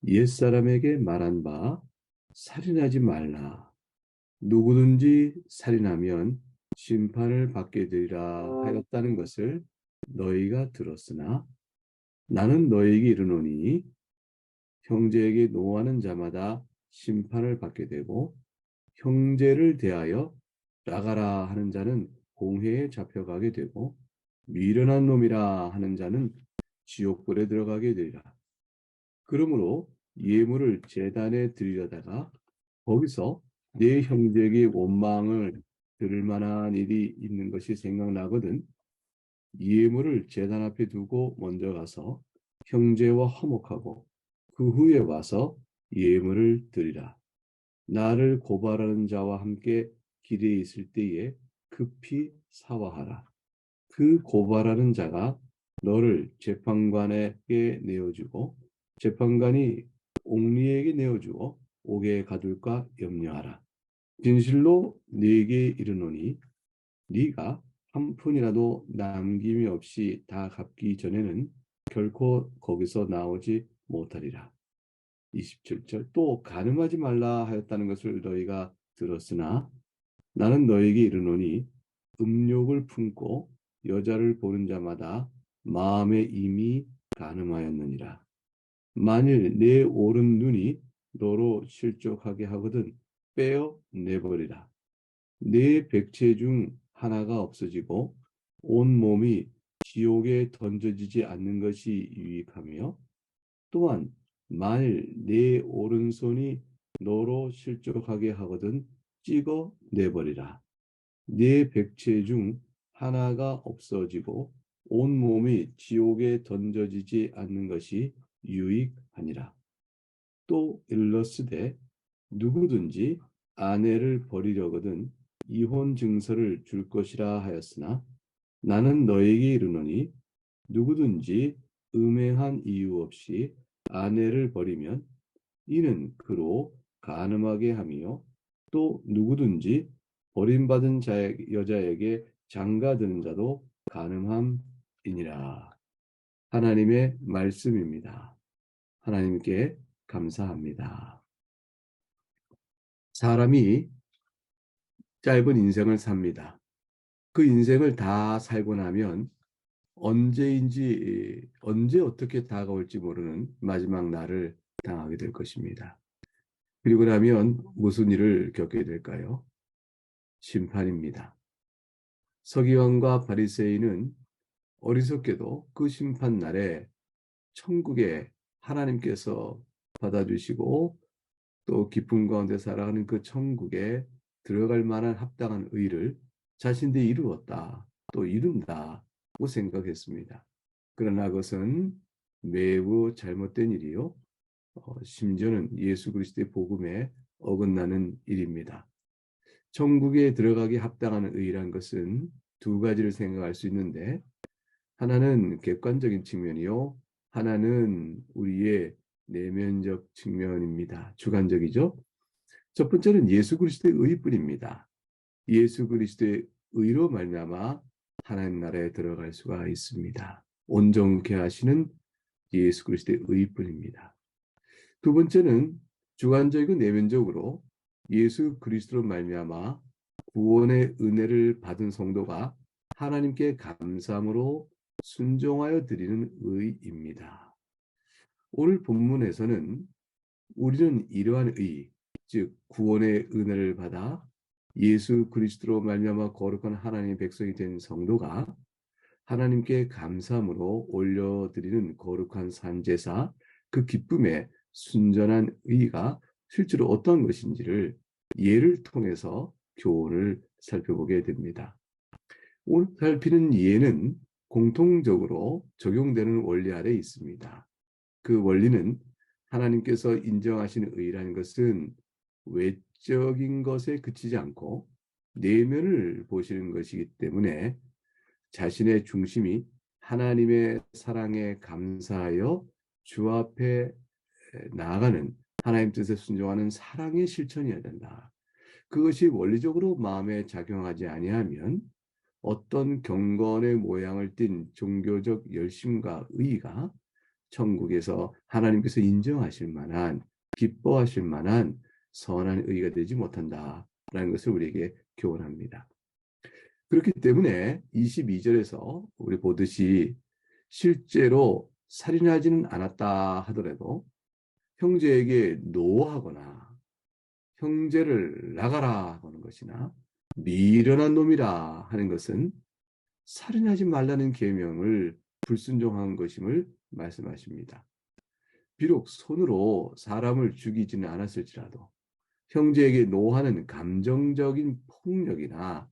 옛사람에게 말한 바 살인하지 말라. 누구든지 살인하면 심판을 받게 되리라 하였다는 것을 너희가 들었으나 나는 너희에게 이르노니 형제에게 노하는 자마다 심판을 받게 되고 형제를 대하여 나가라 하는 자는 공회에 잡혀가게 되고 미련한 놈이라 하는 자는 지옥불에 들어가게 되리라. 그러므로 예물을 제단에 드리려다가 거기서 내 형제에게 원망을 들을 만한 일이 있는 것이 생각나거든 예물을 제단 앞에 두고 먼저 가서 형제와 화목하고 그 후에 와서 예물을 드리라. 나를 고발하는 자와 함께 길에 있을 때에 급히 사화하라. 그 고발하는 자가 너를 재판관에게 내어주고 재판관이 옥리에게 내어주어 옥에 가둘까 염려하라. 진실로 네게 이르노니 네가 한 푼이라도 남김이 없이 다 갚기 전에는 결코 거기서 나오지 못하리라. 27절 또 간음하지 말라 하였다는 것을 너희가 들었으나 나는 너희에게 이르노니 음욕을 품고 여자를 보는 자마다 마음에 이미 간음하였느니라. 만일 내 오른 눈이 너로 실족하게 하거든 빼어 내버리라. 내 백체 중 하나가 없어지고 온 몸이 지옥에 던져지지 않는 것이 유익하며 또한 만일 내 오른손이 너로 실족하게 하거든 찍어 내버리라. 네 백체 중 하나가 없어지고 온 몸이 지옥에 던져지지 않는 것이 유익하니라. 또 일러스되 누구든지 아내를 버리려거든 이혼 증서를 줄 것이라 하였으나 나는 너에게 이르노니 누구든지 음행한 이유 없이 아내를 버리면 이는 그로 간음하게 하며 또 누구든지 버림받은 여자에게 장가드는 자도 간음함이니라. 하나님의 말씀입니다. 하나님께 감사합니다. 사람이 짧은 인생을 삽니다. 그 인생을 다 살고 나면 언제 어떻게 다가올지 모르는 마지막 날을 당하게 될 것입니다. 그리고 나면 무슨 일을 겪게 될까요? 심판입니다. 서기관과 바리새인은 어리석게도 그 심판 날에 천국에 하나님께서 받아주시고 또 기쁨 가운데 살아가는 그 천국에 들어갈 만한 합당한 의를 자신들이 이루었다, 또 이룬다고 생각했습니다. 그러나 그것은 매우 잘못된 일이요. 심지어는 예수 그리스도의 복음에 어긋나는 일입니다. 천국에 들어가기 합당한 의란 것은 두 가지를 생각할 수 있는데 하나는 객관적인 측면이요. 하나는 우리의 내면적 측면입니다. 주관적이죠. 첫 번째는 예수 그리스도의 의뿐입니다. 예수 그리스도의 의로 말미암아 하나님 나라에 들어갈 수가 있습니다. 온전케 하시는 예수 그리스도의 의뿐입니다. 두 번째는 주관적이고 내면적으로 예수 그리스도로 말미암아 구원의 은혜를 받은 성도가 하나님께 감사함으로 순종하여 드리는 의입니다. 오늘 본문에서는 우리는 이러한 의, 즉 구원의 은혜를 받아 예수 그리스도로 말미암아 거룩한 하나님의 백성이 된 성도가 하나님께 감사함으로 올려드리는 거룩한 산제사, 그 기쁨의 순전한 의가 실제로 어떤 것인지를 예를 통해서 교훈을 살펴보게 됩니다. 오늘 살피는 예는 공통적으로 적용되는 원리 아래 있습니다. 그 원리는 하나님께서 인정하시는 의라는 것은 외적인 것에 그치지 않고 내면을 보시는 것이기 때문에 자신의 중심이 하나님의 사랑에 감사하여 주 앞에 나아가는 하나님 뜻에 순종하는 사랑의 실천이어야 된다. 그것이 원리적으로 마음에 작용하지 아니하면 어떤 경건의 모양을 띤 종교적 열심과 의의가 천국에서 하나님께서 인정하실 만한, 기뻐하실 만한 선한 의가 되지 못한다라는 것을 우리에게 교훈합니다. 그렇기 때문에 22절에서 우리 보듯이 실제로 살인하지는 않았다 하더라도 형제에게 노하거나 형제를 나가라 하는 것이나 미련한 놈이라 하는 것은 살인하지 말라는 계명을 불순종한 것임을 말씀하십니다. 비록 손으로 사람을 죽이지는 않았을지라도 형제에게 노하는 감정적인 폭력이나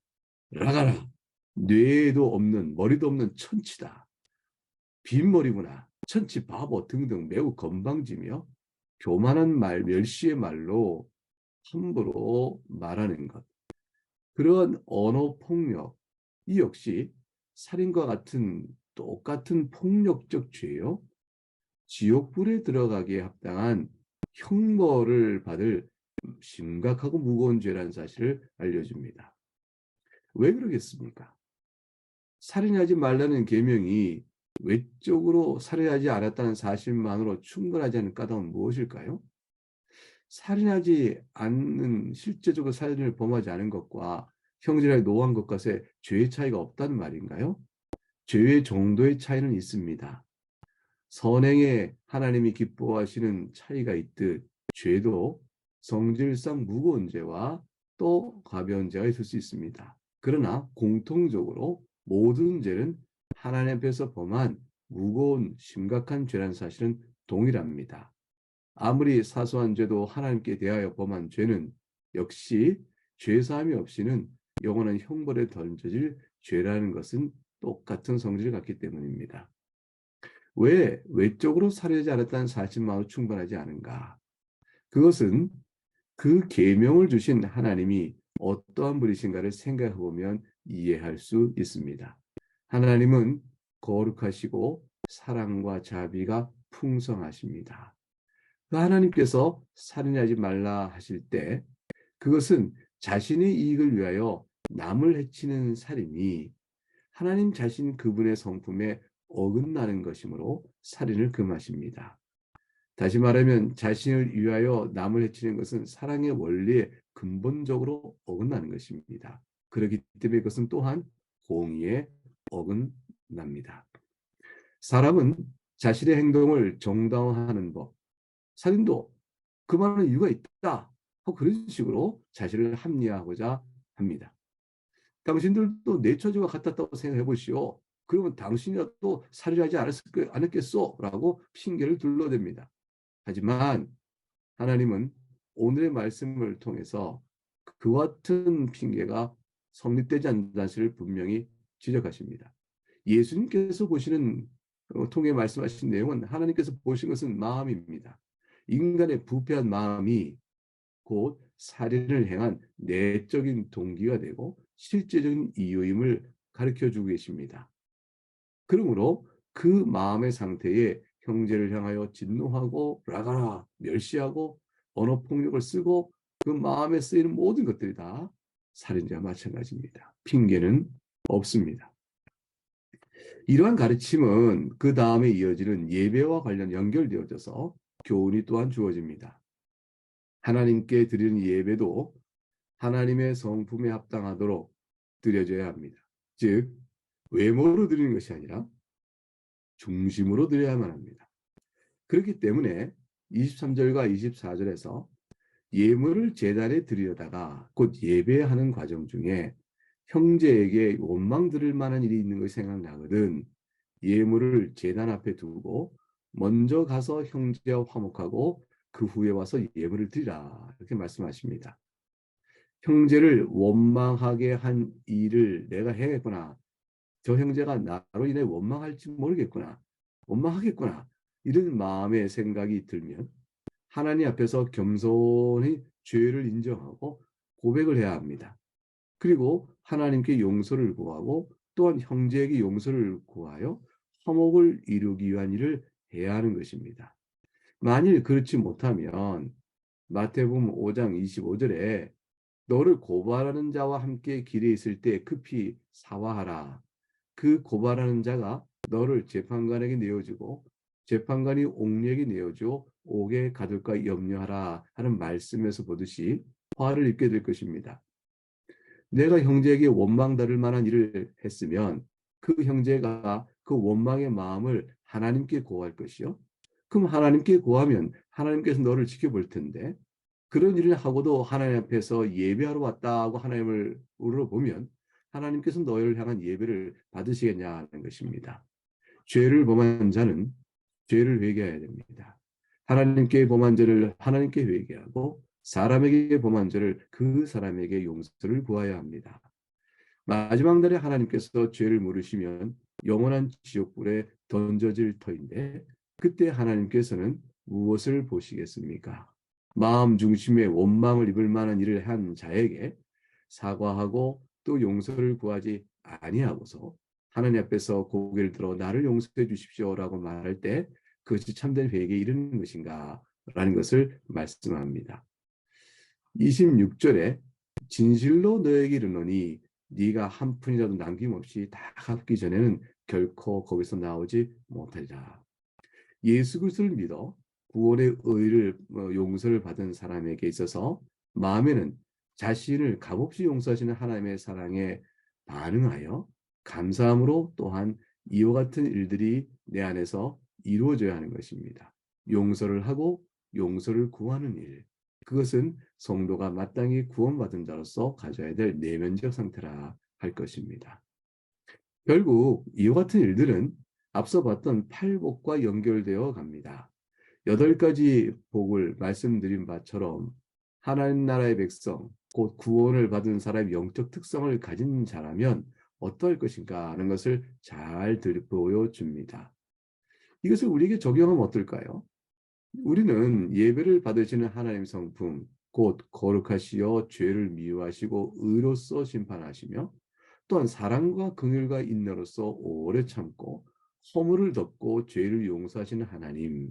나가라, 뇌도 없는 머리도 없는 천치다, 빈머리구나, 천치 바보 등등 매우 건방지며 교만한 말, 멸시의 말로 함부로 말하는 것. 그런 언어 폭력, 이 역시 살인과 같은 똑같은 폭력적 죄요. 지옥불에 들어가기에 합당한 형벌을 받을 심각하고 무거운 죄라는 사실을 알려줍니다. 왜 그러겠습니까? 살인하지 말라는 계명이 외적으로 살인하지 않았다는 사실만으로 충분하지 않은 까닭은 무엇일까요? 살인하지 않는, 실제적으로 살인을 범하지 않은 것과 형제를 노한 것과의 죄의 차이가 없다는 말인가요? 죄의 정도의 차이는 있습니다. 선행에 하나님이 기뻐하시는 차이가 있듯 죄도 성질상 무거운 죄와 또 가벼운 죄가 있을 수 있습니다. 그러나 공통적으로 모든 죄는 하나님 앞에서 범한 무거운 심각한 죄라는 사실은 동일합니다. 아무리 사소한 죄도 하나님께 대하여 범한 죄는 역시 죄사함이 없이는 영원한 형벌에 던져질 죄라는 것은 똑같은 성질을 갖기 때문입니다. 왜 외적으로 살해하지 않았다는 사실만으로 충분하지 않은가? 그것은 그 계명을 주신 하나님이 어떠한 분이신가를 생각해 보면 이해할 수 있습니다. 하나님은 거룩하시고 사랑과 자비가 풍성하십니다. 그 하나님께서 살인하지 말라 하실 때 그것은 자신의 이익을 위하여 남을 해치는 살인이 하나님 자신 그분의 성품에 어긋나는 것이므로 살인을 금하십니다. 다시 말하면 자신을 위하여 남을 해치는 것은 사랑의 원리에 근본적으로 어긋나는 것입니다. 그렇기 때문에 그것은 또한 공의에 어긋납니다. 사람은 자신의 행동을 정당화하는 법, 살인도 그만한 이유가 있다, 그런 식으로 자신을 합리화하고자 합니다. 당신들도 내처지와 같았다고 생각해 보시오. 그러면 당신이라도 살인하지 않았겠소? 라고 핑계를 둘러댑니다. 하지만 하나님은 오늘의 말씀을 통해서 그와 같은 핑계가 성립되지 않는 사실을 분명히 지적하십니다. 예수님께서 보시는 통해 말씀하신 내용은 하나님께서 보신 것은 마음입니다. 인간의 부패한 마음이 곧 살인을 행한 내적인 동기가 되고 실제적인 이유임을 가르쳐주고 계십니다. 그러므로 그 마음의 상태에 형제를 향하여 진노하고 라가라 멸시하고 언어폭력을 쓰고 그 마음에 쓰이는 모든 것들이 다 살인자와 마찬가지입니다. 핑계는 없습니다. 이러한 가르침은 그 다음에 이어지는 예배와 관련 연결되어져서 교훈이 또한 주어집니다. 하나님께 드리는 예배도 하나님의 성품에 합당하도록 드려져야 합니다. 즉 외모로 드리는 것이 아니라 중심으로 드려야만 합니다. 그렇기 때문에 23절과 24절에서 예물을 제단에 드리려다가 곧 예배하는 과정 중에 형제에게 원망 들을 만한 일이 있는 것이 생각나거든 예물을 제단 앞에 두고 먼저 가서 형제와 화목하고 그 후에 와서 예물을 드리라 이렇게 말씀하십니다. 형제를 원망하게 한 일을 내가 해야겠구나. 저 형제가 나로 인해 원망할지 모르겠구나. 원망하겠구나. 이런 마음의 생각이 들면 하나님 앞에서 겸손히 죄를 인정하고 고백을 해야 합니다. 그리고 하나님께 용서를 구하고 또한 형제에게 용서를 구하여 화목을 이루기 위한 일을 해야 하는 것입니다. 만일 그렇지 못하면 마태복음 5장 25절에 너를 고발하는 자와 함께 길에 있을 때 급히 사화하라. 그 고발하는 자가 너를 재판관에게 내어주고 재판관이 옥력이 내어줘 옥에 가둘까 염려하라 하는 말씀에서 보듯이 화를 입게 될 것입니다. 내가 형제에게 원망받을 만한 일을 했으면 그 형제가 그 원망의 마음을 하나님께 고할 것이요. 그럼 하나님께 고하면 하나님께서 너를 지켜볼 텐데 그런 일을 하고도 하나님 앞에서 예배하러 왔다고 하나님을 물어보면 하나님께서 너를 향한 예배를 받으시겠냐는 것입니다. 죄를 범한 자는 죄를 회개해야 됩니다. 하나님께 범한 죄를 하나님께 회개하고 사람에게 범한 죄를 그 사람에게 용서를 구해야 합니다. 마지막 날에 하나님께서 죄를 물으시면 영원한 지옥불에 던져질 터인데 그때 하나님께서는 무엇을 보시겠습니까? 마음 중심의 원망을 입을 만한 일을 한 자에게 사과하고 또 용서를 구하지 아니하고서 하나님 앞에서 고개를 들어 나를 용서해 주십시오라고 말할 때 그것이 참된 회개에 이르는 것인가 라는 것을 말씀합니다. 26절에 진실로 너에게 이르노니 네가 한 푼이라도 남김없이 다 갚기 전에는 결코 거기서 나오지 못하리라. 예수 그리스도를 믿어 구원의 의를 용서를 받은 사람에게 있어서 마음에는 자신을 값없이 용서하시는 하나님의 사랑에 반응하여 감사함으로 또한 이와 같은 일들이 내 안에서 이루어져야 하는 것입니다. 용서를 하고 용서를 구하는 일. 그것은 성도가 마땅히 구원받은 자로서 가져야 될 내면적 상태라 할 것입니다. 결국 이와 같은 일들은 앞서 봤던 팔복과 연결되어 갑니다. 8가지 복을 말씀드린 바처럼 하나님 나라의 백성, 곧 구원을 받은 사람의 영적 특성을 가진 자라면 어떠할 것인가 하는 것을 잘 보여줍니다. 이것을 우리에게 적용하면 어떨까요? 우리는 예배를 받으시는 하나님 성품, 곧 거룩하시어 죄를 미워하시고 의로써 심판하시며 또한 사랑과 긍휼과 인내로서 오래 참고 허물을 덮고 죄를 용서하시는 하나님,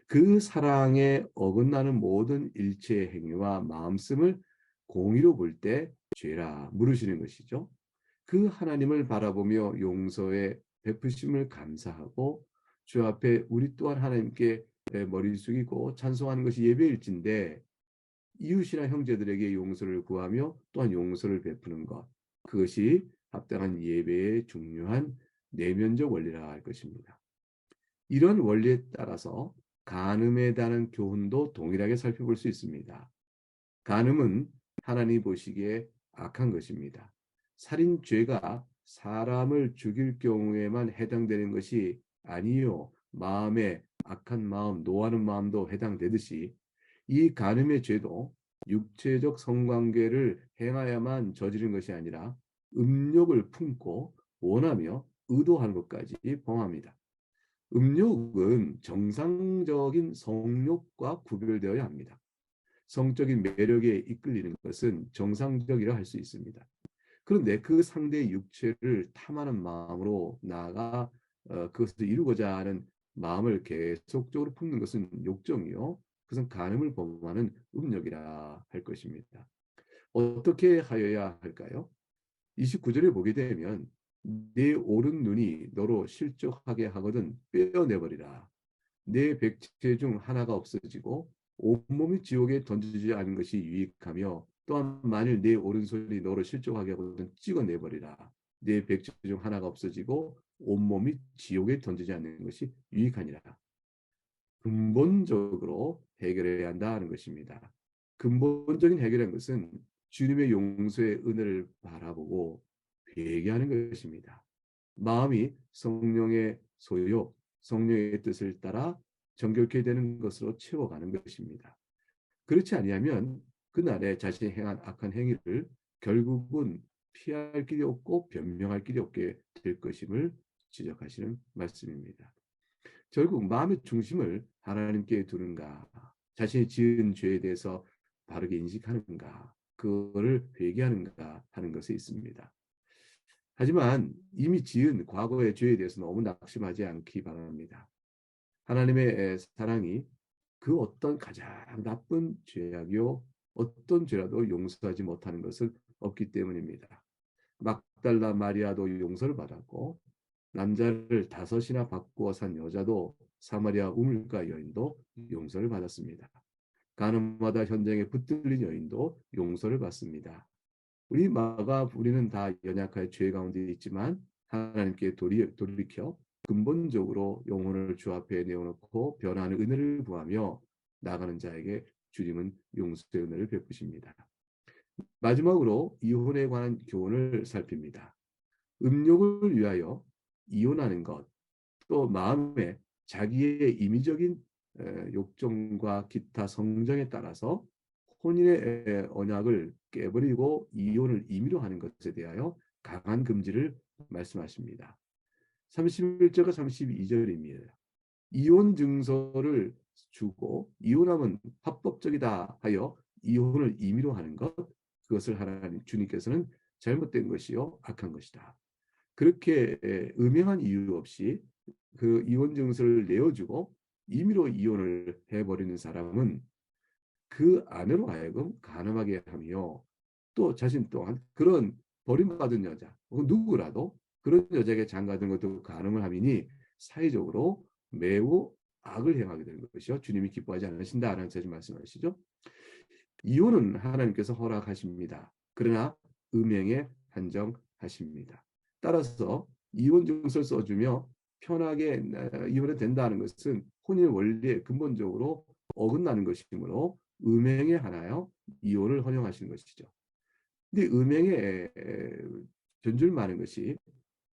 그 사랑에 어긋나는 모든 일체의 행위와 마음씀을 공의로 볼 때 죄라 물으시는 것이죠. 그 하나님을 바라보며 용서의 베푸심을 감사하고 주 앞에 우리 또한 하나님께 머리 숙이고 찬송하는 것이 예배일진데 이웃이나 형제들에게 용서를 구하며 또한 용서를 베푸는 것, 그것이 합당한 예배의 중요한 내면적 원리라 할 것입니다. 이런 원리에 따라서 간음에 대한 교훈도 동일하게 살펴볼 수 있습니다. 간음은 하나님 보시기에 악한 것입니다. 살인죄가 사람을 죽일 경우에만 해당되는 것이 아니요, 마음에 악한 마음, 노하는 마음도 해당되듯이 이 간음의 죄도 육체적 성관계를 행하야만 저지른 것이 아니라 음욕을 품고 원하며 의도하는 것까지 포함합니다. 음욕은 정상적인 성욕과 구별되어야 합니다. 성적인 매력에 이끌리는 것은 정상적이라 할 수 있습니다. 그런데 그 상대의 육체를 탐하는 마음으로 나아가 그것을 이루고자 하는 마음을 계속적으로 품는 것은 욕정이요. 그것은 간음을 범하는 음욕이라 할 것입니다. 어떻게 하여야 할까요? 29절에 보게 되면 내 오른 눈이 너로 실족하게 하거든 빼어내버리라. 내 백체 중 하나가 없어지고 온몸이 지옥에 던지지 않은 것이 유익하며 또한 만일 내 오른손이 너로 실족하게 하거든 찍어내버리라. 내 백체 중 하나가 없어지고 온몸이 지옥에 던지지 않는 것이 유익하니라. 근본적으로 해결해야 한다는 것입니다. 근본적인 해결한 것은 주님의 용서의 은혜를 바라보고 회개하는 것입니다. 마음이 성령의 소욕, 성령의 뜻을 따라 정결케 되는 것으로 채워가는 것입니다. 그렇지 아니하면 그날에 자신이 행한 악한 행위를 결국은 피할 길이 없고 변명할 길이 없게 될 것임을 지적하시는 말씀입니다. 결국 마음의 중심을 하나님께 두는가, 자신이 지은 죄에 대해서 바르게 인식하는가, 그거를 회개하는가 하는 것에 있습니다. 하지만 이미 지은 과거의 죄에 대해서 너무 낙심하지 않기 바랍니다. 하나님의 사랑이 그 어떤 가장 나쁜 죄악이요 어떤 죄라도 용서하지 못하는 것은 없기 때문입니다. 막달라 마리아도 용서를 받았고 남자를 5이나 바꾸어 산 여자도 사마리아 우물가 여인도 용서를 받았습니다. 가늠하다 현장에 붙들린 여인도 용서를 받습니다. 우리는 다 연약할 죄 가운데 있지만 하나님께 돌이켜 근본적으로 영혼을 주 앞에 내어놓고 변화하는 은혜를 구하며 나가는 자에게 주님은 용서의 은혜를 베푸십니다. 마지막으로 이혼에 관한 교훈을 살핍니다. 음욕을 위하여 이혼하는 것, 또 마음에 자기의 임의적인 욕정과 기타 성정에 따라서 혼인의 언약을 깨버리고 이혼을 임의로 하는 것에 대하여 강한 금지를 말씀하십니다. 31절과 32절입니다. 이혼 증서를 주고 이혼하면 합법적이다 하여 이혼을 임의로 하는 것, 그것을 하나님 주님께서는 잘못된 것이요 악한 것이다. 그렇게 음행한 이유 없이 그 이혼 증서를 내어주고 임의로 이혼을 해버리는 사람은 그 아내로 하여금 간음하게 하며 또 자신 또한 그런 버림받은 여자 혹은 누구라도 그런 여자에게 장가든 것도 간음을 함이니 사회적으로 매우 악을 행하게 되는 것이요 주님이 기뻐하지 않으신다라는 사실 말씀하시죠. 이혼은 하나님께서 허락하십니다. 그러나 음행에 한정하십니다. 따라서 이혼 증서를 써주며 편하게 이혼이 된다는 것은 혼인 원리에 근본적으로 어긋나는 것이므로 음행에 한하여 이혼을 허용하시는 것이죠. 근데 음행에 전줄 많은 것이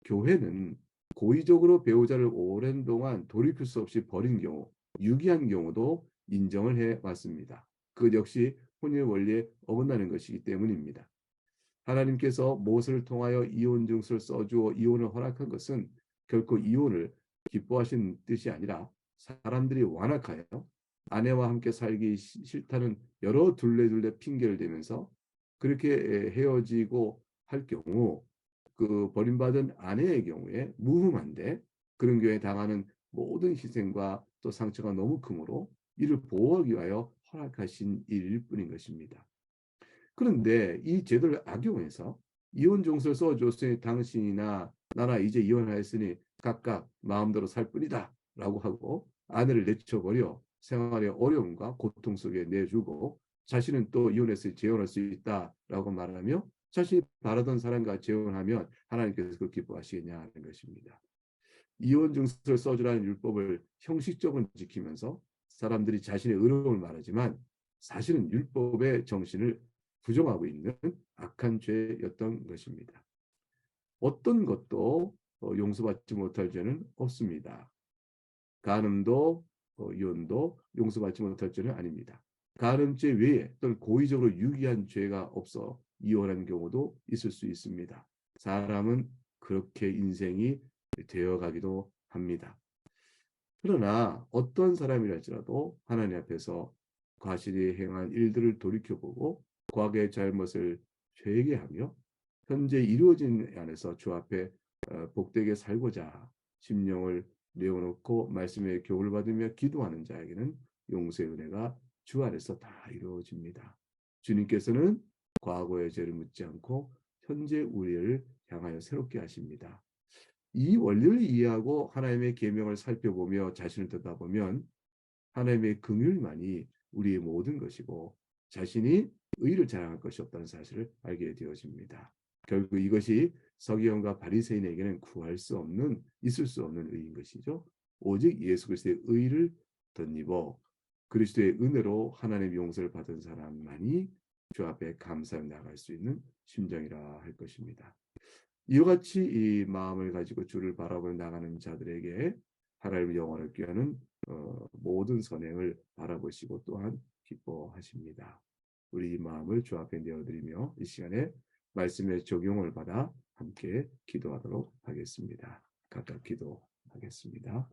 교회는 고의적으로 배우자를 오랜 동안 돌이킬 수 없이 버린 경우, 유기한 경우도 인정을 해왔습니다. 그 역시 혼인 원리에 어긋나는 것이기 때문입니다. 하나님께서 모세를 통하여 이혼 증서를 써주어 이혼을 허락한 것은 결코 이혼을 기뻐하신 뜻이 아니라 사람들이 완악하여 아내와 함께 살기 싫다는 여러 둘레둘레 핑계를 대면서 그렇게 헤어지고 할 경우 그 버림받은 아내의 경우에 무흠한데 그런 경우에 당하는 모든 희생과 또 상처가 너무 크므로 이를 보호하기 위하여 허락하신 일일 뿐인 것입니다. 그런데 이 제도를 악용해서 이혼 증서를 써줬으니 당신이나 나나 이제 이혼하였으니 각각 마음대로 살 뿐이다 라고 하고 아내를 내쳐버려 생활의 어려움과 고통 속에 내주고 자신은 또 이혼했으니 재혼할 수 있다라고 말하며 자신이 바라던 사람과 재혼하면 하나님께서 그걸 기뻐하시겠냐 하는 것입니다. 이혼 증서를 써주라는 율법을 형식적으로 지키면서 사람들이 자신의 의로움을 말하지만 사실은 율법의 정신을 부정하고 있는 악한 죄였던 것입니다. 어떤 것도 용서받지 못할 죄는 없습니다. 간음도 이혼도 용서받지 못할 죄는 아닙니다. 간음죄 외에 또는 고의적으로 유기한 죄가 없어 이혼한 경우도 있을 수 있습니다. 사람은 그렇게 인생이 되어가기도 합니다. 그러나 어떤 사람이랄지라도 하나님 앞에서 과실이 행한 일들을 돌이켜보고 과거의 잘못을 회개하며 현재 이루어진 안에서 주 앞에 복되게 살고자 심령을 내어놓고 말씀의 교훈을 받으며 기도하는 자에게는 용서의 은혜가 주 안에서 다 이루어집니다. 주님께서는 과거의 죄를 묻지 않고 현재 우리를 향하여 새롭게 하십니다. 이 원리를 이해하고 하나님의 계명을 살펴보며 자신을 듣다보면 하나님의 긍휼만이 우리의 모든 것이고 자신이 의를 자랑할 것이 없다는 사실을 알게 되어집니다. 결국 이것이 서기관과 바리새인에게는 구할 수 없는 있을 수 없는 의인 것이죠. 오직 예수 그리스도의 의를 덧입어 그리스도의 은혜로 하나님의 용서를 받은 사람만이 주 앞에 감사하며 나갈 수 있는 심정이라 할 것입니다. 이와 같이 이 마음을 가지고 주를 바라보며 나가는 자들에게 하나님의 영원을 꾀하는 모든 선행을 바라보시고 또한 기뻐하십니다. 우리 마음을 주 앞에 내어드리며 이 시간에 말씀의 적용을 받아 함께 기도하도록 하겠습니다. 각각 기도하겠습니다.